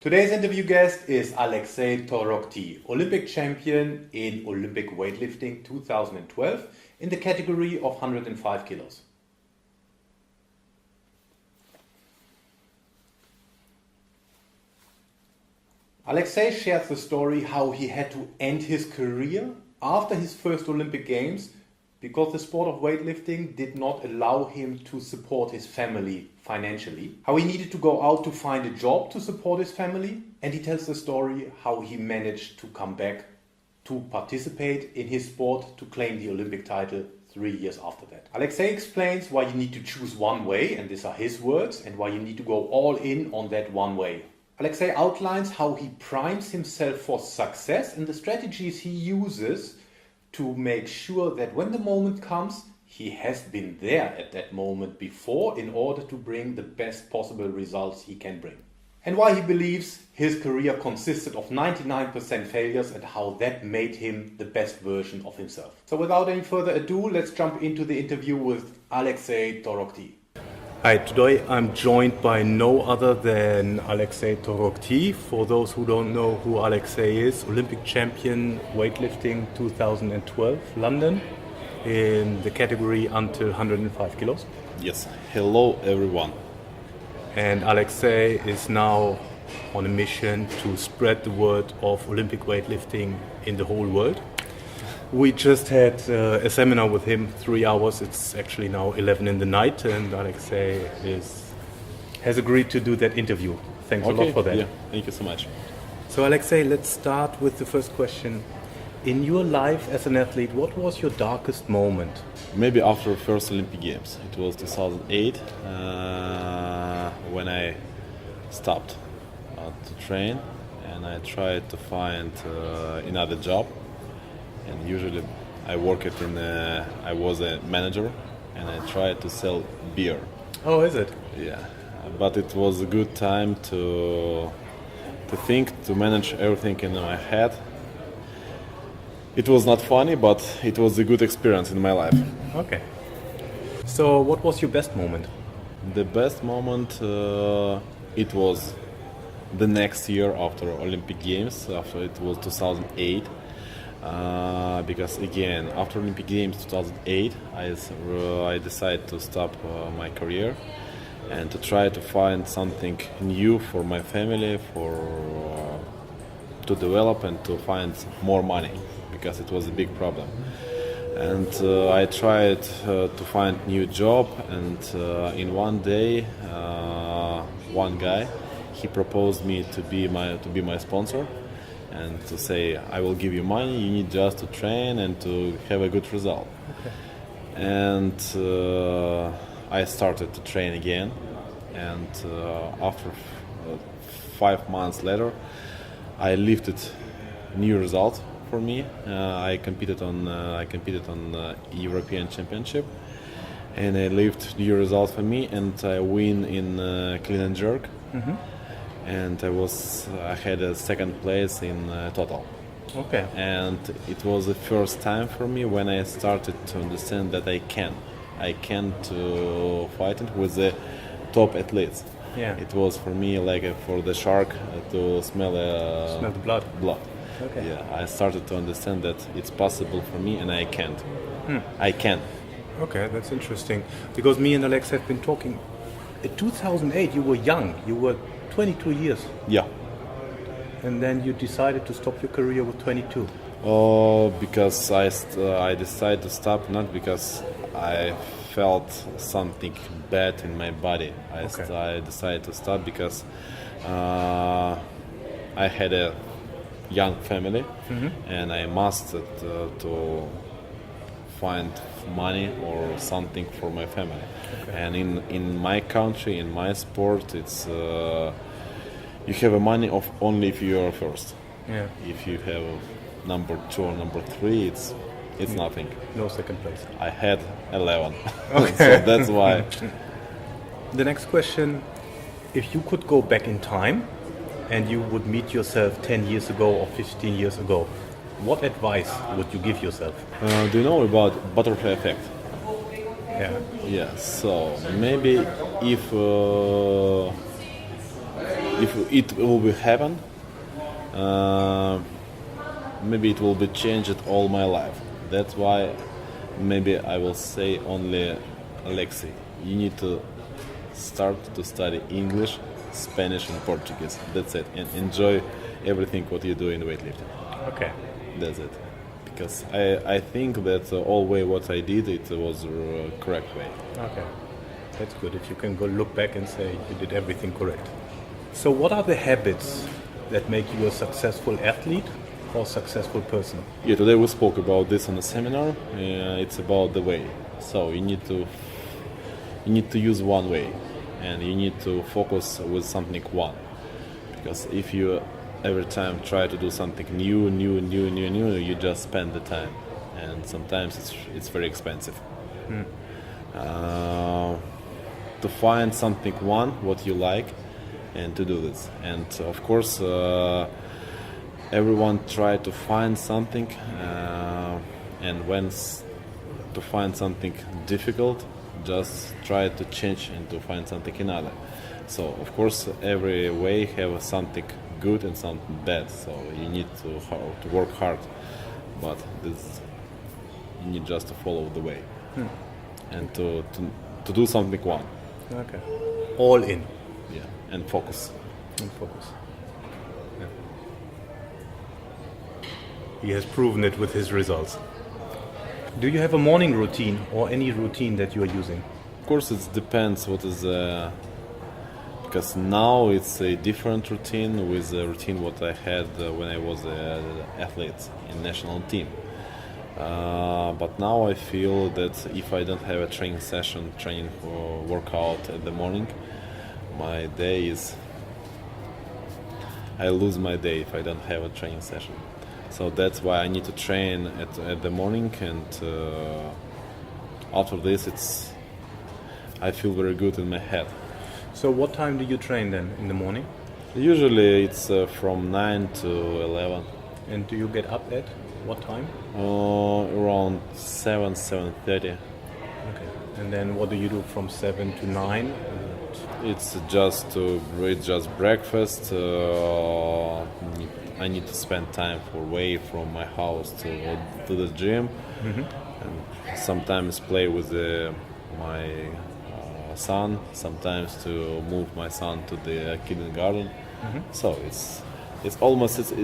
Today's interview guest is Aleksey Torokhtiy, Olympic champion in Olympic Weightlifting 2012 in the category of 105 kilos. Aleksey shares the story how he had to end his career after his first Olympic Games because the sport of weightlifting did not allow him to support his family financially. How he needed to go out to find a job to support his family. And he tells the story how he managed to come back to participate in his sport to claim the Olympic title 3 years after that. Aleksey explains why you need to choose one way, and these are his words, and why you need to go all in on that one way. Aleksey outlines how he primes himself for success and the strategies he uses to make sure that when the moment comes, he has been there at that moment before in order to bring the best possible results he can bring. And why he believes his career consisted of 99% failures and how that made him the best version of himself. So without any further ado, let's jump into the interview with Aleksey Torokhtiy. Hi, today I'm joined by no other than Aleksey Torokhtiy. For those who don't know who Aleksey is, Olympic champion weightlifting 2012, London, in the category until 105 kilos. Yes, hello everyone. And Aleksey is now on a mission to spread the word of Olympic weightlifting in the whole world. We just had a seminar with him, 3 hours. It's actually now 11 in the night, and Aleksey has agreed to do that interview. Thanks a lot for that. Yeah, thank you so much. So Aleksey, let's start with the first question. In your life as an athlete, what was your darkest moment? Maybe after the first Olympic Games. It was 2008 when I stopped to train and I tried to find another job. And usually I worked I was a manager and I tried to sell beer. Oh, is it? Yeah, but it was a good time to think, to manage everything in my head. It was not funny, but it was a good experience in my life. Okay. So what was your best moment? The best moment, it was the next year after Olympic Games, after it was 2008. Because again, after Olympic Games 2008, I decided to stop my career and to try to find something new for my family, to develop and to find more money, because it was a big problem. And I tried to find new job, and in one day, one guy, he proposed me to be my sponsor. And to say, I will give you money, you need just to train and to have a good result. Okay. And I started to train again. And after 5 months later, I lifted new result for me. I competed on European Championship, and I lifted new result for me, and I win in clean and jerk. Mm-hmm. And I had a second place in total. Okay. And it was the first time for me when I started to understand that I can to fight with the top athletes. Yeah. It was for me like for the shark to smell the blood. Okay. Yeah. I started to understand that it's possible for me, and I can. I can. Okay, that's interesting. Because me and Alex have been talking. In 2008, you were young. You were 22 years. Yeah. And then you decided to stop your career with 22. Because I decided to stop not because I felt something bad in my body. I decided to stop because I had a young family, mm-hmm. and I must to find money or something for my family. Okay. And in my country, in my sport, it's you have a money of only if you are first. Yeah. If you have number 2 or number 3, it's nothing. No second place. I had 11. Okay. So that's why. The next question: if you could go back in time and you would meet yourself 10 years ago or 15 years ago, what advice would you give yourself? Do you know about butterfly effect? Yeah. Yeah. So maybe if if it will be happen, maybe it will be changed all my life. That's why maybe I will say only, Aleksey, you need to start to study English, Spanish and Portuguese. That's it. And enjoy everything what you do in weightlifting. Okay. That's it. Because I think that all way what I did, it was the correct way. Okay. That's good. If you can go look back and say you did everything correct. So what are the habits that make you a successful athlete or successful person? Yeah, today we spoke about this on a seminar. It's about the way. So you need to use one way, and you need to focus with something one. Because if you every time try to do something new, you just spend the time, and sometimes it's very expensive. To find something one what you like, and to do this. And of course, everyone try to find something, and when to find something difficult, just try to change and to find something another. So of course, every way have something good and something bad. So you need to work hard, but you need just to follow the way and to do something one. Okay. All in. Yeah, and focus. And focus. Yeah. He has proven it with his results. Do you have a morning routine or any routine that you are using? Of course, it depends what is because now it's a different routine with the routine what I had when I was an athlete in national team. But now I feel that if I don't have a training session, training for workout at the morning, my day is, I lose my day if I don't have a training session. So that's why I need to train at the morning, and after this I feel very good in my head. So what time do you train then in the morning? Usually it's from 9 to 11. And do you get up at what time? Around 7:30. Okay. And then what do you do from 7 to 9? It's just breakfast. I need to spend time for way from my house to the gym, and sometimes play with my son. Sometimes to move my son to the kindergarten. So it's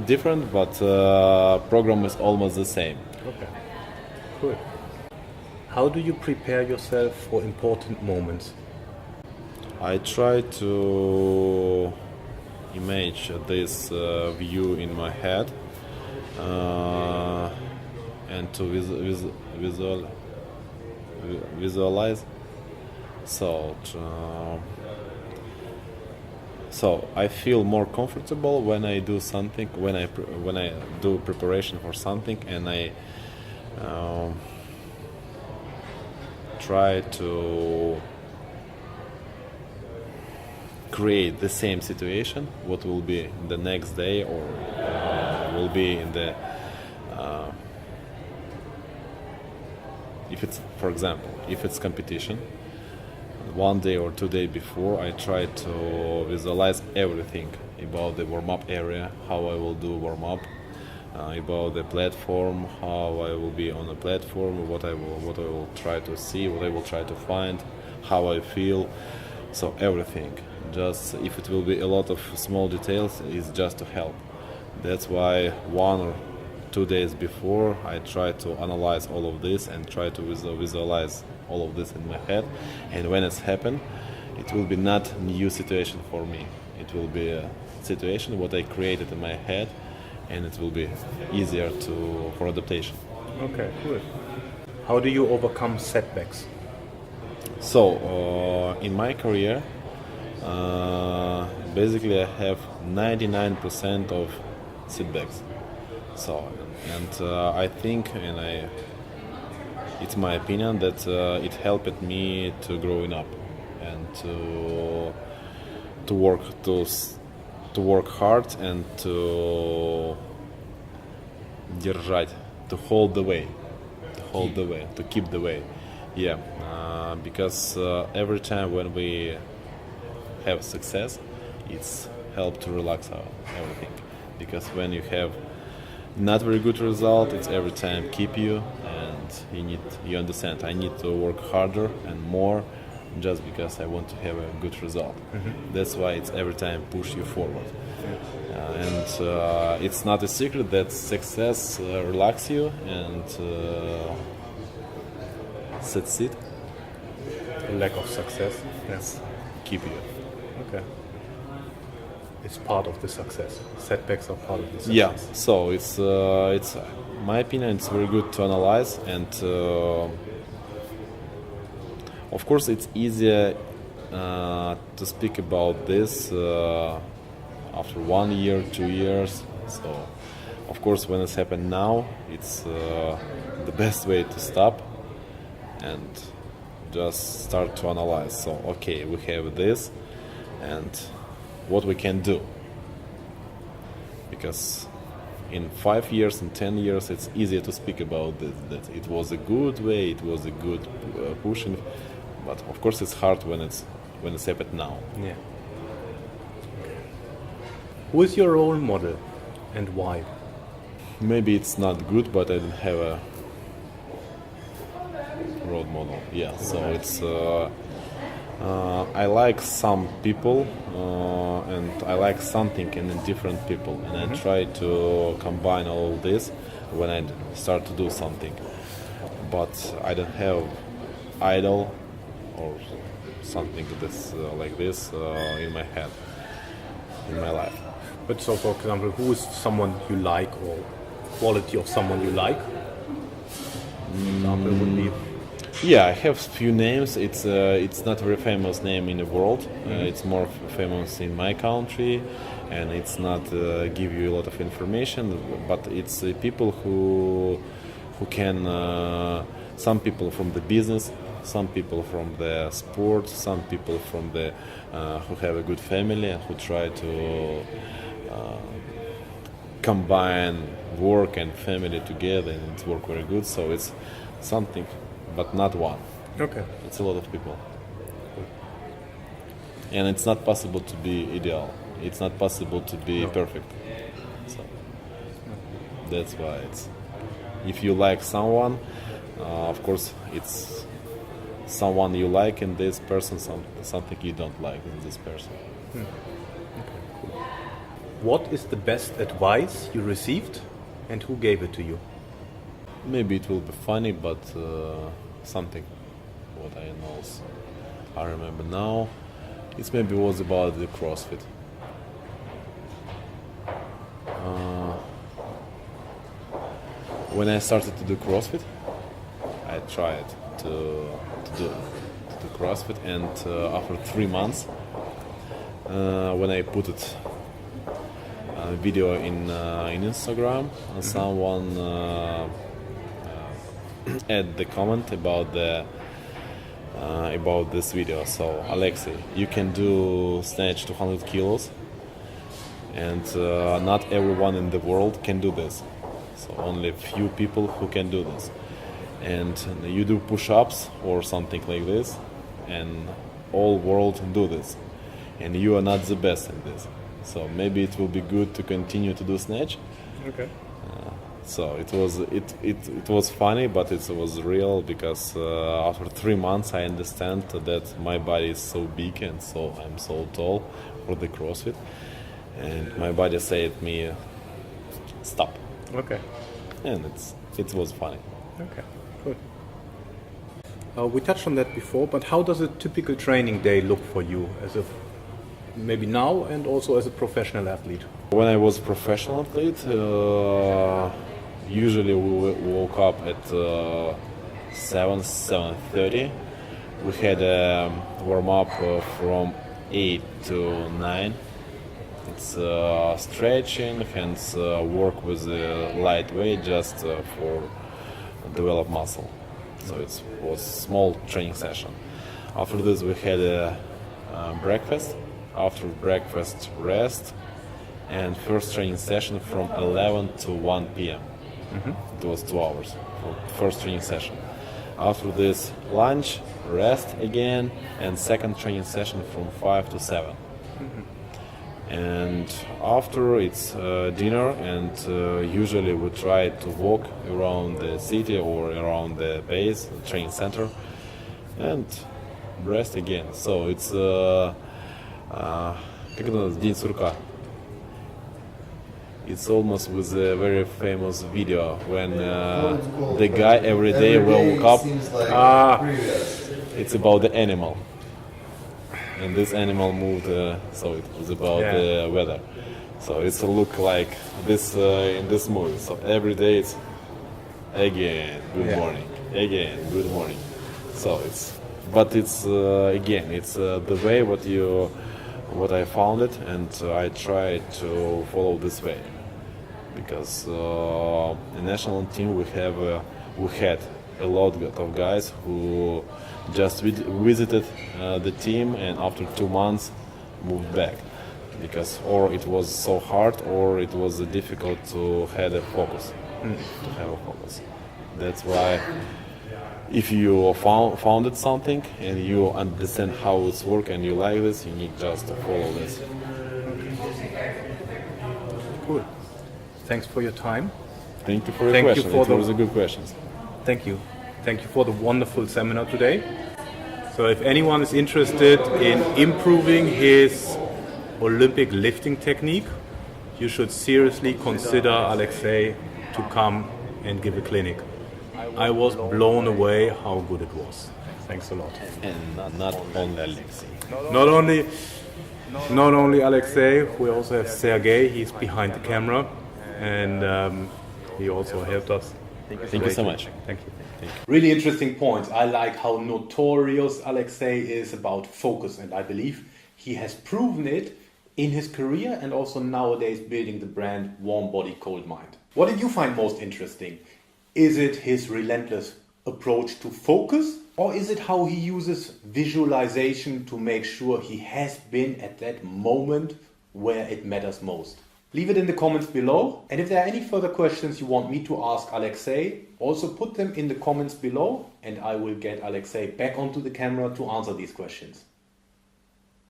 different, but program is almost the same. Okay. Cool. How do you prepare yourself for important moments? I try to image this view in my head and to visualize. So I feel more comfortable when I do something, when I do preparation for something, and I try to create the same situation, what will be the next day, or will be in the if it's, for example, if it's competition, 1 day or 2 days before, I try to visualize everything about the warm-up area, how I will do warm-up, about the platform, how I will be on the platform, what I will try to see, what I will try to find, how I feel. So everything. Just if it will be a lot of small details, it's just to help. That's why 1 or 2 days before, I try to analyze all of this and try to visualize all of this in my head. And when it's happened, it will be not a new situation for me. It will be a situation what I created in my head, and it will be easier for adaptation. Okay, good. How do you overcome setbacks? So in my career, basically I have 99% of setbacks. So, and I think, and it's my opinion that it helped me to growing up and to work hard and to держать, to hold the way, to keep the way. Yeah, because every time when we have success, it's help to relax everything. Because when you have not very good result, it's every time keep you, and you understand. I need to work harder and more, just because I want to have a good result. That's why it's every time push you forward. And it's not a secret that success relax you and succeed. Lack of success. Yes. Keep you. Okay. It's part of the success. Setbacks are part of the success. Yeah. So it's my opinion. It's very good to analyze, and of course it's easier to speak about this after 1 year, 2 years. So of course when it's happened now, it's the best way to stop and just start to analyze. So okay, we have this, and what we can do, because in 5 years and 10 years it's easier to speak about this, that it was a good way, it was a good pushing, but of course it's hard when it's happened now. Yeah. Who is your role model and why? Maybe it's not good, but I didn't have a role model. Yeah, so it's I like some people and I like something in different people, and I try to combine all this when I start to do something. But I don't have idol or something that's like this in my head, in my life. But so, for example, who is someone you like, or quality of someone you like? Example would be. Yeah, I have few names. It's not a very famous name in the world. It's more famous in my country, and it's not give you a lot of information. But it's people who can. Some people from the business, some people from the sport, some people from the who have a good family and who try to combine work and family together, and it's work very good. So it's something, but not one. Okay. It's a lot of people. And it's not possible to be ideal. It's not possible to be perfect. So that's why it's, if you like someone, of course it's someone you like in this person, something you don't like in this person. Okay, cool. What is the best advice you received, and who gave it to you? Maybe it will be funny, but something what I know, I remember now. It maybe was about the CrossFit. When I started to do CrossFit, I tried to do CrossFit, and after 3 months, when I put it video in Instagram, someone add the comment about this video. So, Aleksey, you can do snatch 200 kilos, and not everyone in the world can do this. So only a few people who can do this. And you do push-ups or something like this, and all world do this, and you are not the best in this. So maybe it will be good to continue to do snatch. Okay. So it was funny, but it was real, because after 3 months I understand that my body is so big and so I'm so tall for the CrossFit, and my body said me stop. Okay. And it was funny. Okay. Good. We touched on that before, but how does a typical training day look for you, as a maybe now and also as a professional athlete? When I was a professional athlete, usually we woke up at 7:30. We had a warm up from 8 to 9. It's stretching, hence work with light weight just for develop muscle. So it was small training session. After this we had a breakfast. After breakfast, rest, and first training session from 11 to 1 p.m. It was 2 hours for first training session. After this, lunch, rest again, and second training session from 5 to 7. And after it's dinner, and usually we try to walk around the city or around the base, the training center, and rest again. So it's как это называется, День сурка. It's almost with a very famous video when the guy every day woke up. It's about the animal, and this animal moved. So it was about the weather. So it's a look like this in this movie. So every day it's again good morning, again good morning. So it's again it's the way what I found it, and I try to follow this way. Because the national team we had a lot of guys who just visited the team and after 2 months moved back, because or it was so hard or it was difficult to have a focus. That's why if you founded something and you understand how it's work and you like this, you need just to follow this. Cool. Thanks for your time. Thank you for your questions. It was a good questions. Thank you. Thank you for the wonderful seminar today. So if anyone is interested in improving his Olympic lifting technique, you should seriously consider Aleksey to come and give a clinic. I was blown away how good it was. Thanks a lot. And not only Aleksey. Not only Aleksey, we also have Sergey. He's behind the camera, and he also helped us. Thank you so much. Thank you. Really interesting points. I like how notorious Aleksey is about focus, and I believe he has proven it in his career and also nowadays building the brand Warm Body, Cold Mind. What did you find most interesting? Is it his relentless approach to focus, or is it how he uses visualization to make sure he has been at that moment where it matters most? Leave it in the comments below, and if there are any further questions you want me to ask Aleksey, also put them in the comments below and I will get Aleksey back onto the camera to answer these questions.